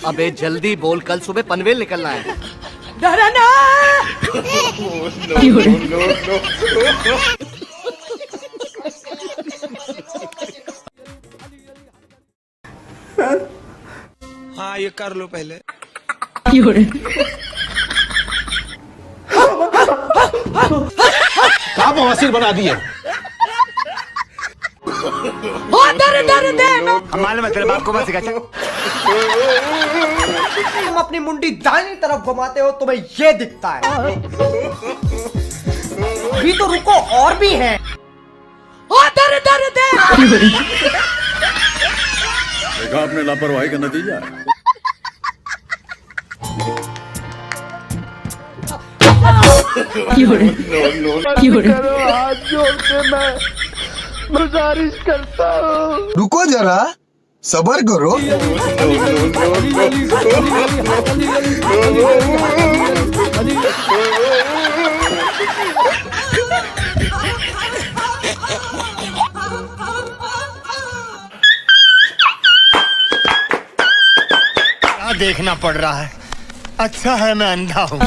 अबे जल्दी बोल, कल सुबह पनवेल निकलना है। हाँ ये कर लो पहले। क्या बवासीर बना दिए। मालूम है तेरे बाप को, बस तुम अपनी मुंडी दाहिनी तरफ घुमाते हो तुम्हें ये दिखता है। अभी तो रुको, और भी है। देखा आपने लापरवाही का नतीजा। हाथ जोड़ के मैं गुजारिश करता हूँ, रुको जरा, सबर करो। क्या देखना पड़ रहा है, अच्छा है मैं अंधा हूँ।